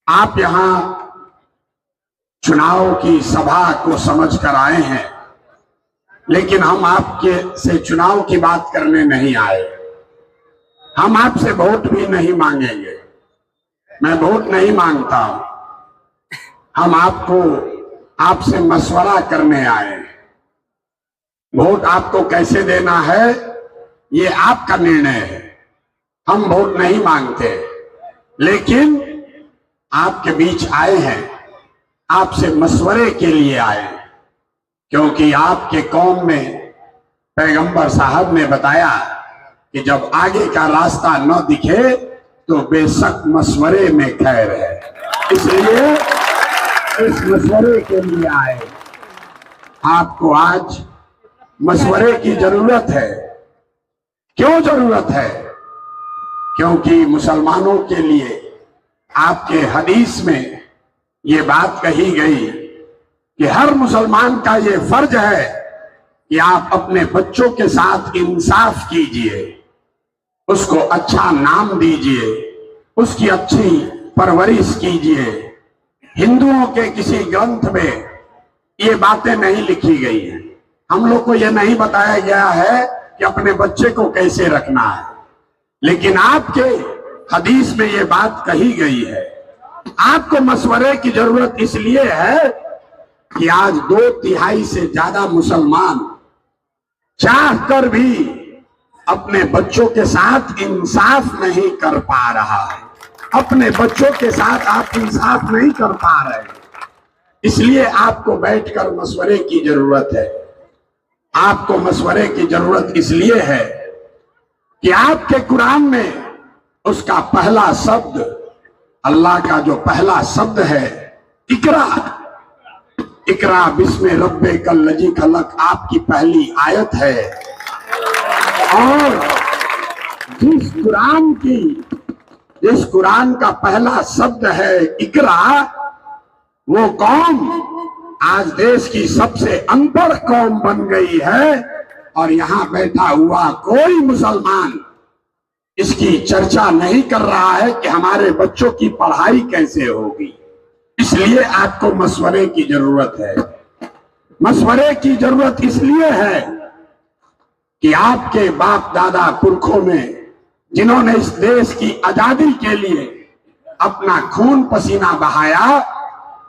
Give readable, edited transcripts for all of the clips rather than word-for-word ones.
आप यहां चुनाव की सभा को समझ कर आए हैं, लेकिन हम आपके से चुनाव की बात करने नहीं आए। हम आपसे वोट भी नहीं मांगेंगे। मैं वोट नहीं मांगता हूं। हम आपसे मशवरा करने आए हैं। वोट आपको कैसे देना है ये आपका निर्णय है। हम वोट नहीं मांगते, लेकिन आपके बीच आए हैं, आपसे मशवरे के लिए आए हैं, क्योंकि आपके कौम में पैगंबर साहब ने बताया कि जब आगे का रास्ता न दिखे तो बेशक मशवरे में खैर है। इसलिए इस मशवरे के लिए आए। आपको आज मशवरे की जरूरत है। क्यों जरूरत है? क्योंकि मुसलमानों के लिए आपके हदीस में ये बात कही गई कि हर मुसलमान का ये फर्ज है कि आप अपने बच्चों के साथ इंसाफ कीजिए, उसको अच्छा नाम दीजिए, उसकी अच्छी परवरिश कीजिए। हिंदुओं के किसी ग्रंथ में ये बातें नहीं लिखी गई हैं। हम लोग को ये नहीं बताया गया है कि अपने बच्चे को कैसे रखना है, लेकिन आपके हदीस में ये बात कही गई है। आपको मशवरे की जरूरत इसलिए है कि आज 2/3 से ज्यादा मुसलमान चाह कर भी अपने बच्चों के साथ इंसाफ नहीं कर पा रहा है। अपने बच्चों के साथ आप इंसाफ नहीं कर पा रहे, इसलिए आपको बैठकर मशवरे की जरूरत है। आपको मशवरे की जरूरत इसलिए है कि आपके कुरान में उसका पहला शब्द, अल्लाह का जो पहला शब्द है इकरा, इकरा बिस्मे रब्बिकल लजी खलक, आपकी पहली आयत है। और जिस कुरान का पहला शब्द है इकरा, वो कौम आज देश की सबसे अनपढ़ कौम बन गई है। और यहां बैठा हुआ कोई मुसलमान इसकी चर्चा नहीं कर रहा है कि हमारे बच्चों की पढ़ाई कैसे होगी। इसलिए आपको मशवरे की जरूरत है। मशवरे की जरूरत इसलिए है कि आपके बाप दादा पुरखों में जिन्होंने इस देश की आजादी के लिए अपना खून पसीना बहाया,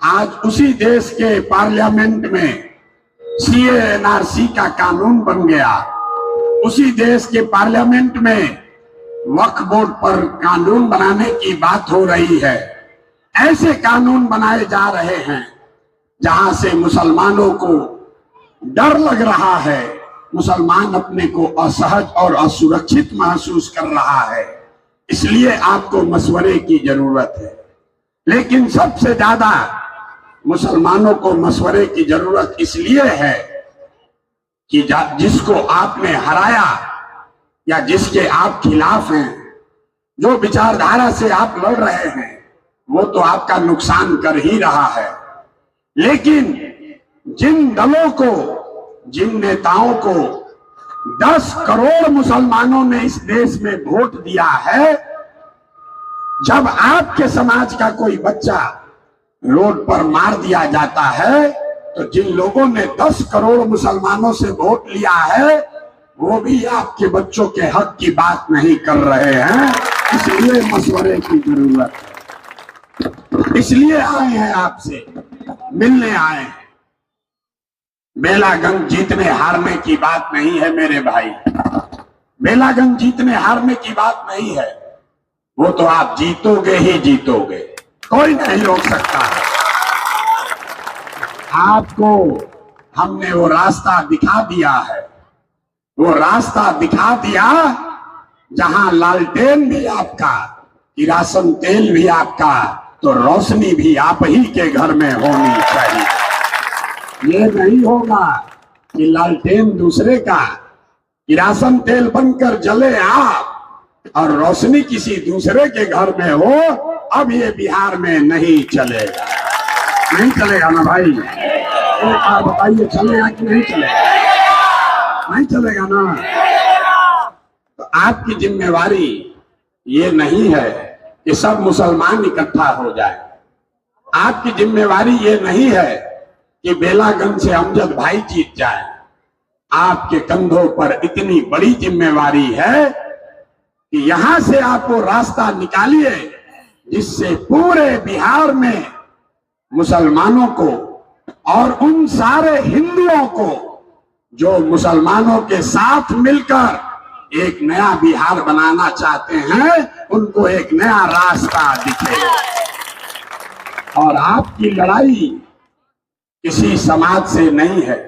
आज उसी देश के पार्लियामेंट में सीए एनआरसी का कानून बन गया। उसी देश के पार्लियामेंट में वक्फ बोर्ड पर कानून बनाने की बात हो रही है। ऐसे कानून बनाए जा रहे हैं जहां से मुसलमानों को डर लग रहा है, मुसलमान अपने को असहज और असुरक्षित महसूस कर रहा है। इसलिए आपको मशवरे की जरूरत है। लेकिन सबसे ज्यादा मुसलमानों को मशवरे की जरूरत इसलिए है कि जिसको आपने हराया या जिसके आप खिलाफ हैं, जो विचारधारा से आप लड़ रहे हैं, वो तो आपका नुकसान कर ही रहा है। लेकिन जिन दलों को, जिन नेताओं को 10 करोड़ मुसलमानों ने इस देश में वोट दिया है, जब आपके समाज का कोई बच्चा रोड पर मार दिया जाता है, तो जिन लोगों ने 10 करोड़ मुसलमानों से वोट लिया है, वो भी आपके बच्चों के हक की बात नहीं कर रहे हैं। इसलिए मशवरे की जरूरत है। इसलिए आए हैं, आपसे मिलने आए हैं। बेलागंज जीतने हारने की बात नहीं है मेरे भाई। बेलागंज जीतने हारने की बात नहीं है। वो तो आप जीतोगे ही जीतोगे, कोई नहीं रोक सकता। आपको हमने वो रास्ता दिखा दिया है। वो रास्ता दिखा दिया जहां लालटेन भी आपका, किरासन तेल भी आपका, तो रोशनी भी आप ही के घर में होनी चाहिए। ये नहीं होगा कि लालटेन दूसरे का, किरासन तेल बनकर जले आप और रोशनी किसी दूसरे के घर में हो। अब ये बिहार में नहीं चलेगा। नहीं चलेगा ना भाई? एक बार बताइए, चलेगा कि नहीं चलेगा? नहीं चलेगा ना? तो आपकी जिम्मेवारी ये नहीं है कि सब मुसलमान इकट्ठा हो जाए। आपकी जिम्मेवारी ये नहीं है कि बेलागंज से अमजद भाई जीत जाए। आपके कंधों पर इतनी बड़ी जिम्मेवारी है कि यहां से आप वो रास्ता निकालिए जिससे पूरे बिहार में मुसलमानों को और उन सारे हिंदुओं को जो मुसलमानों के साथ मिलकर एक नया बिहार बनाना चाहते हैं, उनको एक नया रास्ता दिखे। और आपकी लड़ाई किसी समाज से नहीं है,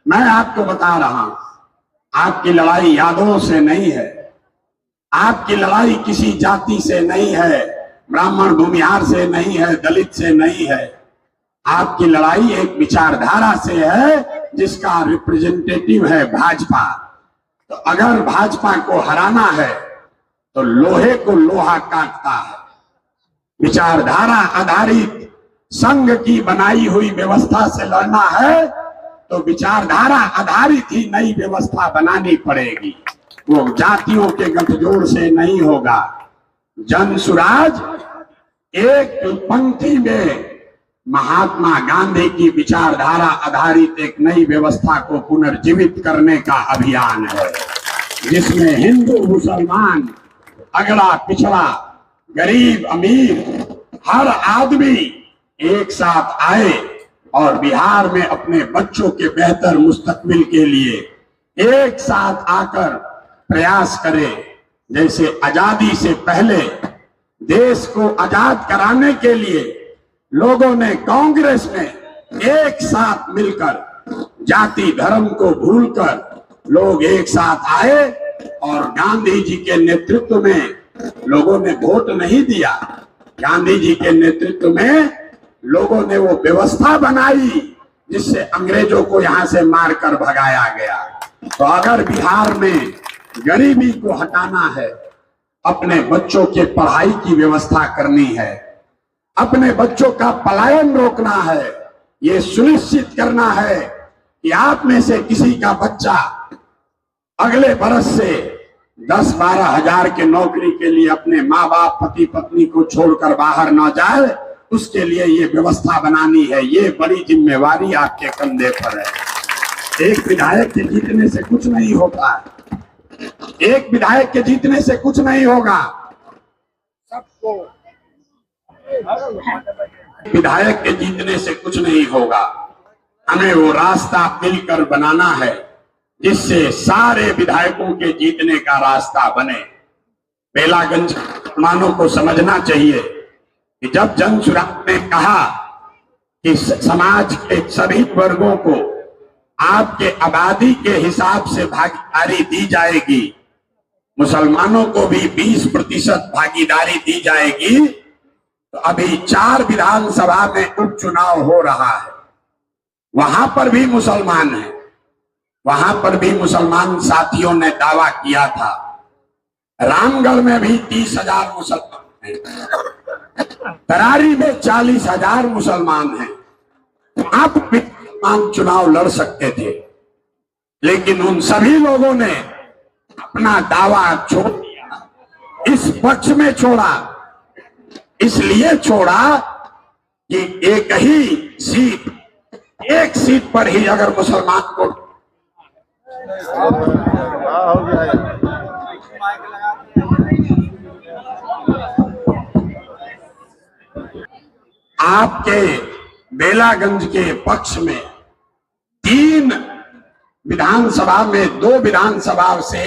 मैं आपको बता रहा हूं। आपकी लड़ाई यादवों से नहीं है, आपकी लड़ाई किसी जाति से नहीं है, ब्राह्मण भूमिहार से नहीं है, दलित से नहीं है। आपकी लड़ाई एक विचारधारा से है जिसका रिप्रेजेंटेटिव है भाजपा। तो अगर भाजपा को हराना है तो लोहे को लोहा काटता है। विचारधारा आधारित संघ की बनाई हुई व्यवस्था से लड़ना है तो विचारधारा आधारित ही नई व्यवस्था बनानी पड़ेगी। वो जातियों के गठजोड़ से नहीं होगा। जन सुराज एक पंक्ति में महात्मा गांधी की विचारधारा आधारित एक नई व्यवस्था को पुनर्जीवित करने का अभियान है, जिसमें हिंदू मुसलमान, अगड़ा पिछड़ा, गरीब अमीर, हर आदमी एक साथ आए और बिहार में अपने बच्चों के बेहतर मुस्तकबिल के लिए एक साथ आकर प्रयास करे। जैसे आजादी से पहले देश को आजाद कराने के लिए लोगों ने कांग्रेस में एक साथ मिलकर जाति धर्म को भूलकर लोग एक साथ आए और गांधी जी के नेतृत्व में लोगों ने वोट नहीं दिया। गांधी जी के नेतृत्व में लोगों ने वो व्यवस्था बनाई जिससे अंग्रेजों को यहां से मारकर भगाया गया। तो अगर बिहार में गरीबी को हटाना है, अपने बच्चों के पढ़ाई की व्यवस्था करनी है, अपने बच्चों का पलायन रोकना है, ये सुनिश्चित करना है कि आप में से किसी का बच्चा अगले बरस से 10-12 हजार के नौकरी के लिए अपने माँ बाप पति पत्नी को छोड़कर बाहर न जाए, उसके लिए ये व्यवस्था बनानी है। ये बड़ी जिम्मेवारी आपके कंधे पर है। एक विधायक के जीतने से कुछ नहीं होता है, एक विधायक के जीतने से कुछ नहीं होगा। सबको विधायक के जीतने से कुछ नहीं होगा। हमें वो रास्ता मिलकर बनाना है जिससे सारे विधायकों के जीतने का रास्ता बने। बेलागंज मुसलमानों को समझना चाहिए कि जब जन सुराज ने कहा कि समाज के सभी वर्गों को आपके आबादी के हिसाब से भागीदारी दी जाएगी, मुसलमानों को भी 20% भागीदारी दी जाएगी। तो अभी 4 विधानसभा में उपचुनाव हो रहा है, वहां पर भी मुसलमान हैं, वहां पर भी मुसलमान साथियों ने दावा किया था। रामगढ़ में भी 30,000 मुसलमान हैं, तरारी में 40,000 मुसलमान हैं। आप भी मुसलमान चुनाव लड़ सकते थे, लेकिन उन सभी लोगों ने अपना दावा छोड़ दिया। इस पक्ष में छोड़ा, इसलिए छोड़ा कि एक ही सीट, एक सीट पर ही अगर मुसलमान को आपके बेलागंज के पक्ष में 3 विधानसभा में 2 विधानसभा से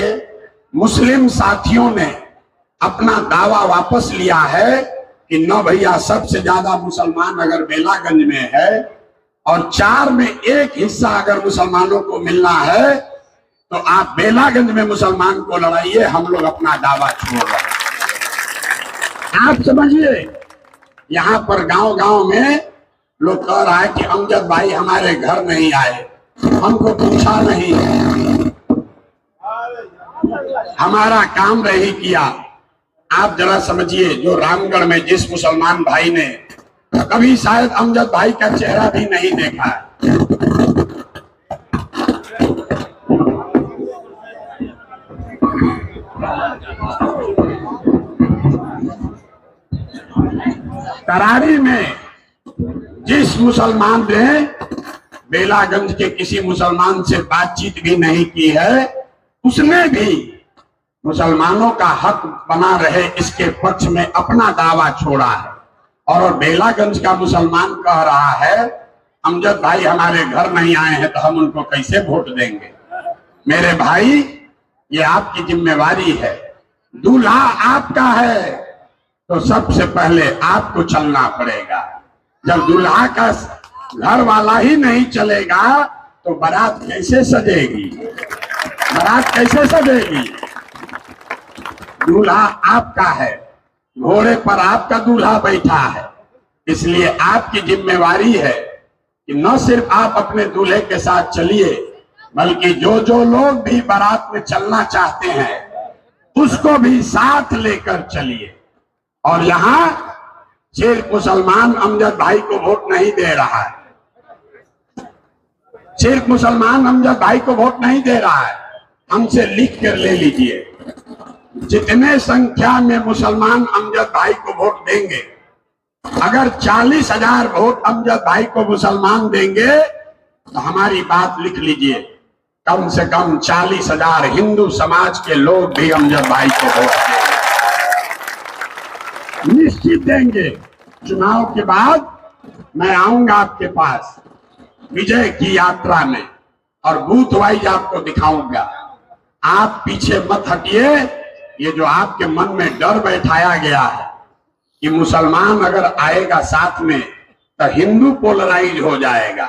मुस्लिम साथियों ने अपना दावा वापस लिया है कि न भैया, सबसे ज्यादा मुसलमान अगर बेलागंज में है और 4 में 1 हिस्सा अगर मुसलमानों को मिलना है तो आप बेलागंज में मुसलमान को लड़ाइए, हम लोग अपना दावा छोड़ रहे हैं। आप समझिए, यहाँ पर गांव-गांव में लोग कह रहा है कि अमजद भाई हमारे घर नहीं आए, हमको पूछा नहीं, हमारा काम नहीं किया। आप जरा समझिए, जो रामगढ़ में जिस मुसलमान भाई ने कभी शायद अमजद भाई का चेहरा भी नहीं देखा है, तरारी में जिस मुसलमान ने बेलागंज के किसी मुसलमान से बातचीत भी नहीं की है, उसने भी मुसलमानों का हक बना रहे इसके पक्ष में अपना दावा छोड़ा है। और बेलागंज का मुसलमान कह रहा है अमजद भाई हमारे घर नहीं आए हैं तो हम उनको कैसे वोट देंगे। मेरे भाई, ये आपकी जिम्मेवारी है, दूल्हा आपका है तो सबसे पहले आपको चलना पड़ेगा। जब दूल्हा का घर वाला ही नहीं चलेगा तो बारात कैसे सजेगी? बारात कैसे सजेगी? दूल्हा आपका है, घोड़े पर आपका दूल्हा बैठा है, इसलिए आपकी जिम्मेवारी है कि न सिर्फ आप अपने दूल्हे के साथ चलिए, बल्कि जो जो लोग भी बारात में चलना चाहते हैं उसको भी साथ लेकर चलिए। और यहाँ सिर्फ मुसलमान अमजद भाई को वोट नहीं दे रहा है, सिर्फ मुसलमान अमजद भाई को वोट नहीं दे रहा है, हमसे लिख कर ले लीजिए, जितने संख्या में मुसलमान अमजद भाई को वोट देंगे, अगर 40,000 वोट अमजद भाई को मुसलमान देंगे तो हमारी बात लिख लीजिए, कम से कम 40,000 हिंदू समाज के लोग भी अमजद भाई को वोट देंगे, निश्चित देंगे। चुनाव के बाद मैं आऊंगा आपके पास विजय की यात्रा में और बूथ वाइज आपको दिखाऊंगा। आप पीछे मत हटिए। ये जो आपके मन में डर बैठाया गया है कि मुसलमान अगर आएगा साथ में तो हिंदू पोलराइज हो जाएगा।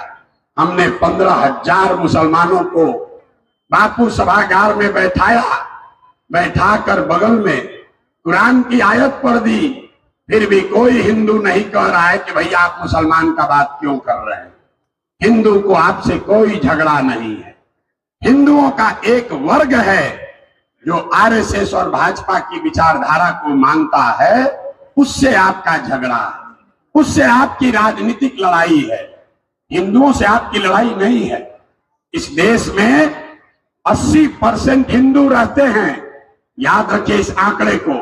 हमने 15,000 मुसलमानों को बापू सभागार में बैठाकर बगल में कुरान की आयत पढ़ दी, फिर भी कोई हिंदू नहीं कह रहा है कि भैया आप मुसलमान का बात क्यों कर रहे हैं। हिंदू को आपसे कोई झगड़ा नहीं है। हिंदुओं का एक वर्ग है जो आरएसएस और भाजपा की विचारधारा को मानता है, उससे आपका झगड़ा है, उससे आपकी राजनीतिक लड़ाई है। हिंदुओं से आपकी लड़ाई नहीं है। इस देश में 80% हिंदू रहते हैं, याद रखिए इस आंकड़े को।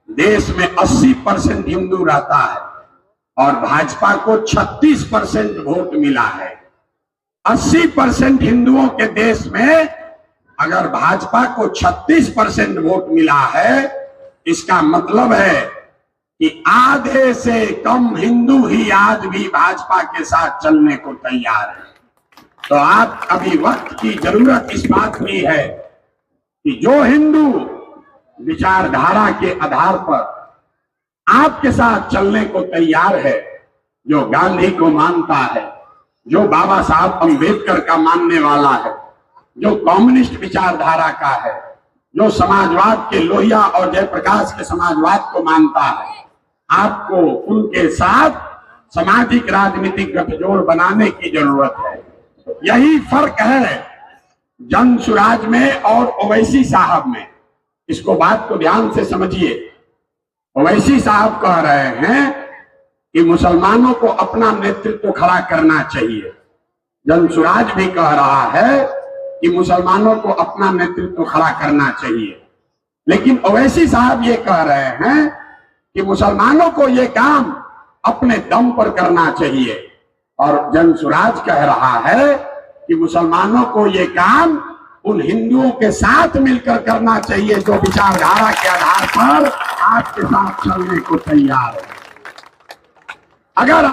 देश में 80% हिंदू रहता है और भाजपा को 36% वोट मिला है। 80% हिंदुओं के देश में अगर भाजपा को 36% वोट मिला है, इसका मतलब है कि आधे से कम हिंदू ही आज भी भाजपा के साथ चलने को तैयार है। तो आप अभी वक्त की जरूरत इस बात की है कि जो हिंदू विचारधारा के आधार पर आपके साथ चलने को तैयार है, जो गांधी को मानता है, जो बाबा साहब अंबेडकर का मानने वाला है, जो कम्युनिस्ट विचारधारा का है, जो समाजवाद के लोहिया और जयप्रकाश के समाजवाद को मानता है, आपको उनके साथ सामाजिक राजनीतिक गठजोड़ बनाने की जरूरत है। यही फर्क है जन सुराज में और ओवैसी साहब में। इसको बात को ध्यान से समझिए। ओवैसी साहब कह रहे हैं कि मुसलमानों को अपना नेतृत्व खड़ा करना चाहिए। जनसुराज भी कह रहा है कि मुसलमानों को अपना नेतृत्व खड़ा करना चाहिए। लेकिन ओवैसी साहब ये कह रहे हैं कि मुसलमानों को ये काम अपने दम पर करना चाहिए, और जनसुराज कह रहा है कि मुसलमानों को ये काम उन हिंदुओं के साथ मिलकर करना चाहिए जो विचारधारा के आधार पर आपके साथ चलने को तैयार है। अगर